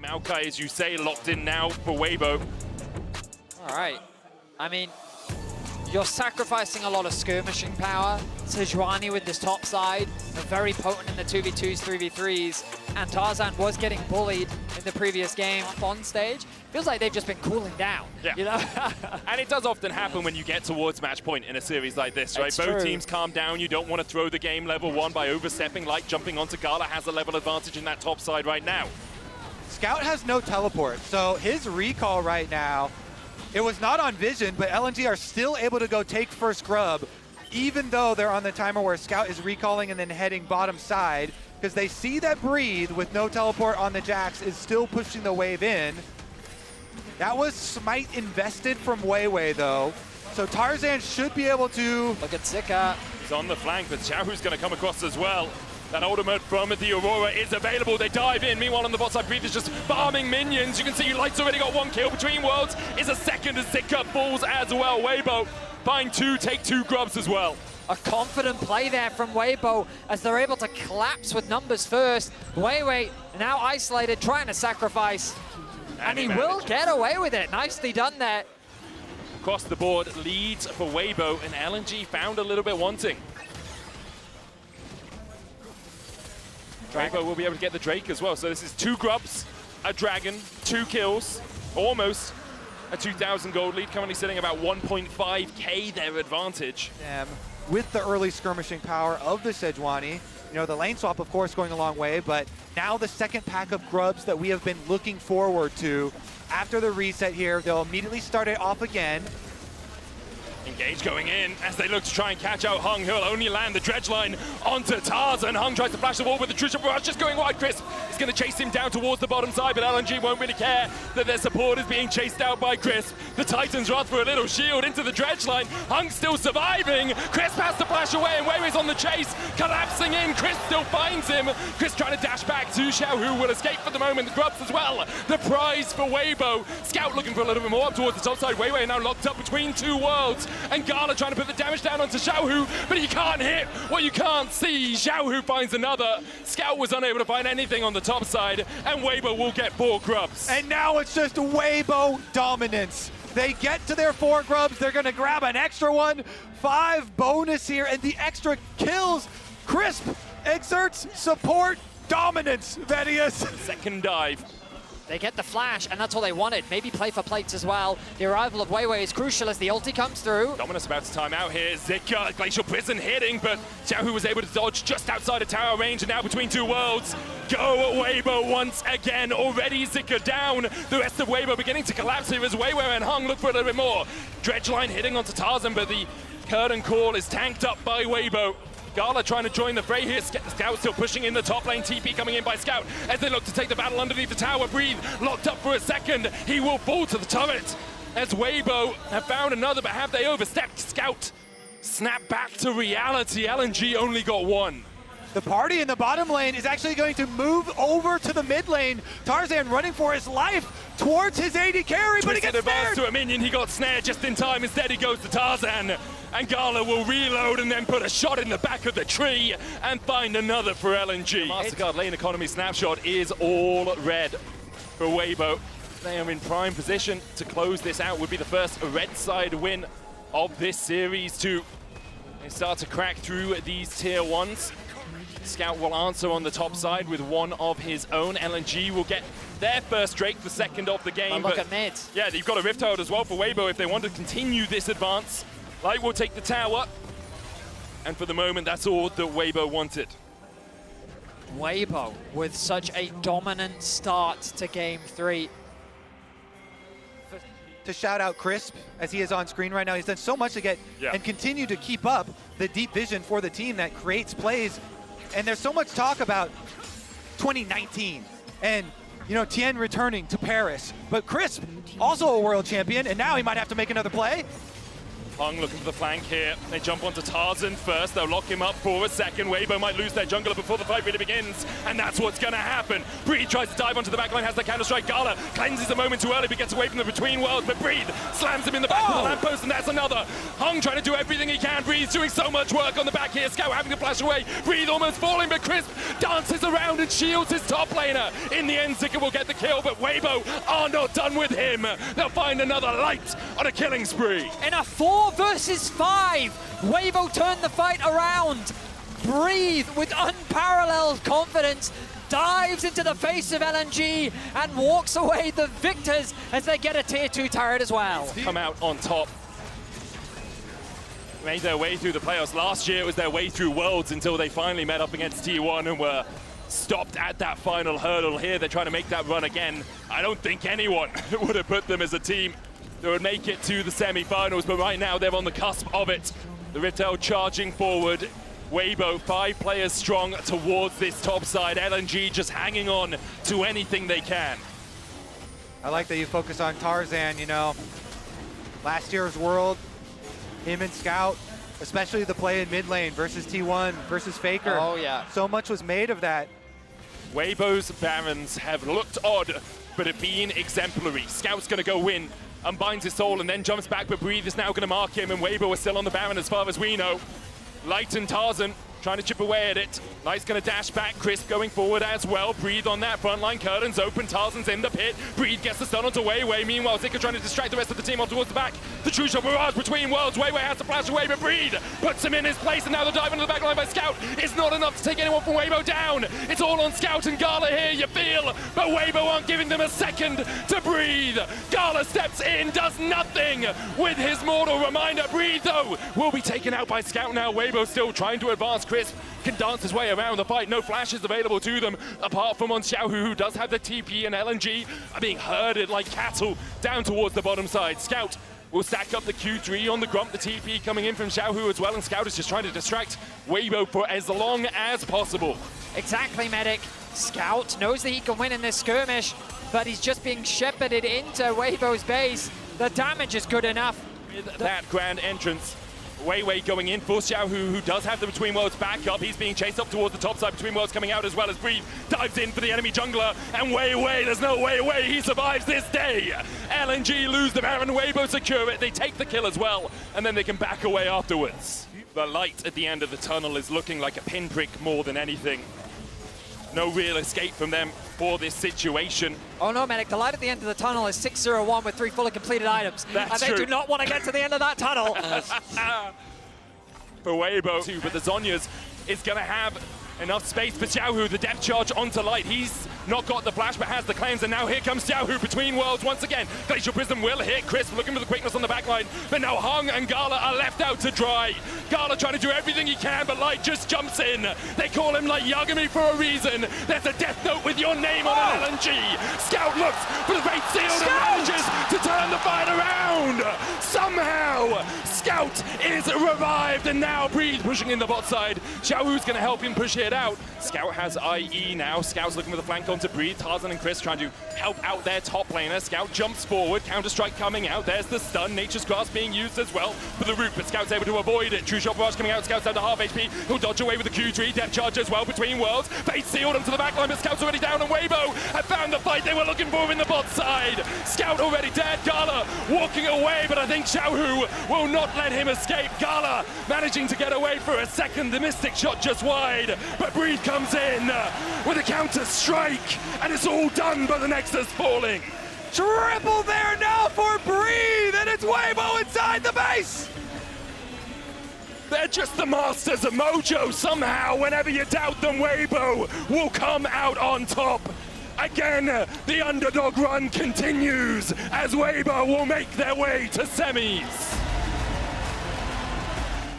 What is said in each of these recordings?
Maokai, as you say, locked in now for Weibo. All right. I mean, you're sacrificing a lot of skirmishing power. Sejuani with this top side, very potent in the 2v2s, 3v3s, and Tarzan was getting bullied in the previous game on stage. Feels like they've just been cooling down, yeah. You know? And it does often happen when you get towards match point in a series like this, right? It's Both true. teams calm down. You don't want to throw the game level one by overstepping, like jumping onto Gala has a level advantage in that top side right now. Scout has no teleport, so his recall right now, it was not on vision, but LNG are still able to go take first grub, even though they're on the timer where Scout is recalling and then heading bottom side, because they see that Breathe with no teleport on the Jax is still pushing the wave in. That was Smite invested from Weiwei though, so Tarzan should be able to... Look at Zika. He's on the flank, but Xiaohu's going to come across as well. That ultimate from the Aurora is available. They dive in. Meanwhile, on the bot side, Breathe is just farming minions. You can see Light's already got one kill. Between Worlds is a second as Zika falls as well. Weibo find two, take two grubs as well. A confident play there from Weibo as they're able to collapse with numbers first. Weiwei now isolated, trying to sacrifice. And he will get away with it. Nicely done there. Across the board, leads for Weibo, and LNG found a little bit wanting. Weibo will be able to get the Drake as well. So this is two grubs, a dragon, 2 kills, almost a 2,000 gold lead. Currently sitting about 1.5k their advantage. With the early skirmishing power of the Sejuani, you know, the lane swap, of course, going a long way, but now the second pack of grubs that we have been looking forward to. After the reset here, they'll immediately start it off again. Engage going in as they look to try and catch out Hung. He'll only land the dredge line onto Tarzan. Hung tries to flash the wall with the Trisha Barrage just going wide. Crisp is going to chase him down towards the bottom side, but LNG won't really care that their support is being chased out by Crisp. The Titans rush for a little shield into the dredge line. Hung still surviving. Crisp has to flash away, and Weiwei's on the chase, collapsing in. Crisp still finds him. Crisp trying to dash back to Xiao, who will escape for the moment. The grubs as well. The prize for Weibo. Scout looking for a little bit more up towards the top side. Weiwei now locked up between two worlds, and Gala trying to put the damage down onto Xiaohu, but he can't hit what you can't see. Xiaohu finds another. Scout was unable to find anything on the top side, and Weibo will get 4 grubs. And now it's just Weibo dominance. They get to their 4 grubs, they're gonna grab an extra one. 5 bonus here, and the extra kills. Crisp exerts support dominance, Vedius. Second dive. They get the flash, and that's all they wanted. Maybe play for plates as well. The arrival of Weiwei is crucial as the ulti comes through. Dominus about to time out here. Zika, Glacial Prison hitting, but Xiaohu was able to dodge just outside of tower range, and now between two worlds. Go Weibo once again. Already Zika down. The rest of Weibo beginning to collapse here as Weibo and Hung look for a little bit more. Dredge line hitting onto Tarzan, but the curtain call is tanked up by Weibo. Gala trying to join the fray here. Scout still pushing in the top lane. TP coming in by Scout as they look to take the battle underneath the tower. Breathe locked up for a second. He will fall to the turret as Weibo have found another, but have they overstepped? Scout snap back to reality. LNG only got 1. The party in the bottom lane is actually going to move over to the mid lane. Tarzan running for his life towards his AD carry, but he gets snared. To a minion, he got snared just in time. Instead, he goes to Tarzan. And Gala will reload and then put a shot in the back of the tree and find another for LNG. MasterCard lane economy snapshot is all red for Weibo. They are in prime position to close this out. Would be the first red side win of this series too. They start to crack through these tier 1s. Scout will answer on the top side with one of his own. LNG will get their first Drake, the second of the game. But look at mid. Yeah, they've got a Rift Herald as well for Weibo if they want to continue this advance. Light will take the tower, and for the moment, that's all that Weibo wanted. Weibo with such a dominant start to Game 3. To shout out Crisp, as he is on screen right now. He's done so much to get and continue to keep up the deep vision for the team that creates plays. And there's so much talk about 2019 and, you know, Tien returning to Paris. But Crisp, also a world champion, and now he might have to make another play. Hung looking for the flank here. They jump onto Tarzan first. They'll lock him up for a second. Weibo might lose their jungler before the fight really begins. And that's what's going to happen. Breed tries to dive onto the backline, has the counter-strike. Gala cleanses a moment too early, but gets away from the between worlds. But Breed slams him in the back of the lamppost, and that's another. Hung trying to do everything he can. Breed's doing so much work on the back here. Scout having to flash away. Breed almost falling, but Crisp dances around and shields his top laner. In the end, Zika will get the kill, but Weibo are not done with him. They'll find another light on a killing spree. In a 4 versus 5, Weibo turned the fight around. Breathe with unparalleled confidence, dives into the face of LNG and walks away the victors as they get a tier 2 turret as well. Come out on top. Made their way through the playoffs. Last year it was their way through Worlds until they finally met up against T1 and were stopped at that final hurdle. Here they're trying to make that run again. I don't think anyone would have put them as a team that would make it to the semi-finals, but right now they're on the cusp of it. The Riftel charging forward. Weibo 5 players strong towards this top side. LNG just hanging on to anything they can. I like that you focus on Tarzan, you know. Last year's World, him and Scout, especially the play in mid lane versus T1 versus Faker. Oh yeah. So much was made of that. Weibo's Barons have looked odd, but have been exemplary. Scout's gonna go win, unbinds his soul and then jumps back, but Breathe is now gonna mark him, and Weibo is still on the Baron as far as we know. Light and Tarzan trying to chip away at it. Light's gonna dash back, Crisp going forward as well. Breathe on that front line, curtains open, Tarzan's in the pit. Breathe gets the stun onto Weiwei. Meanwhile, Zika trying to distract the rest of the team on towards the back. The true shot barrage between worlds. Weiwei has to flash away, but Breathe puts him in his place, and now the dive into the back line by Scout is not enough to take anyone from Weibo down. It's all on Scout and Gala here, you feel, but Weibo aren't giving them a second to breathe. Gala steps in, does nothing with his mortal reminder. Breathe, though, will be taken out by Scout now. Weibo still trying to advance. Crisp can dance his way around the fight. No flashes available to them, apart from on Xiaohu, who does have the TP, and LNG are being herded like cattle down towards the bottom side. Scout will stack up the Q3 on the Grump, the TP coming in from Xiaohu as well, and Scout is just trying to distract Weibo for as long as possible. Exactly, Medic. Scout knows that he can win in this skirmish, but he's just being shepherded into Weibo's base. The damage is good enough. With that grand entrance, Weiwei going in for Xiaohu, who does have the Between Worlds back up. He's being chased up towards the top side. Between Worlds coming out as well as Breathe dives in for the enemy jungler. And Weiwei, there's no way away. He survives this day. LNG lose the Baron. Weibo secure it. They take the kill as well, and then they can back away afterwards. The light at the end of the tunnel is looking like a pinprick more than anything. No real escape from them for this situation. Oh no, Medic, the light at the end of the tunnel is 601 with 3 fully completed items. That's and they true. do not want to get to the end of that tunnel. For Weibo too, but the Zhonya's is gonna have enough space for Xiaohu. The depth charge onto Light. He's not got the flash, but has the cleanse, and now here comes Xiaohu Between Worlds once again. Glacial Prism will hit Crisp, looking for the quickness on the back line, but now Hung and Gala are left out to dry. Gala trying to do everything he can, but Light just jumps in. They call him Light Yagami for a reason. There's a death note with your name on an LNG. Scout looks for the Fate Seal and manages to turn the fight around. Somehow, Scout is revived, and now Breathe pushing in the bot side. Xiaohu's gonna help him push it out. Scout has IE now. Scout's looking for the flank onto Breathe. Tarzan and Chris trying to help out their top laner. Scout jumps forward. Counter-strike coming out. There's the stun. Nature's Grasp being used as well for the root, but Scout's able to avoid it. True Shot Barrage coming out. Scout's down to half HP. He'll dodge away with the Q3. Depth charge as well Between Worlds. Fate sealed him to the back line, but Scout's already down, and Weibo have found the fight they were looking for in the bot side. Scout already dead. Gala walking away, but I think Xiaohu will not let him escape. Gala managing to get away for a second. The Mystic shot just wide, but Breathe comes in with a counter strike, and it's all done by the Nexus falling. Triple there now for Breathe, and it's Weibo inside the base. They're just the masters of mojo. Somehow, whenever you doubt them, Weibo will come out on top. Again, the underdog run continues as Weibo will make their way to semis.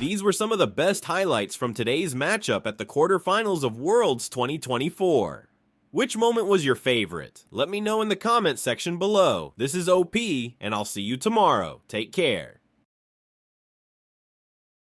These were some of the best highlights from today's matchup at the quarterfinals of Worlds 2024. Which moment was your favorite? Let me know in the comments section below. This is OP, and I'll see you tomorrow. Take care.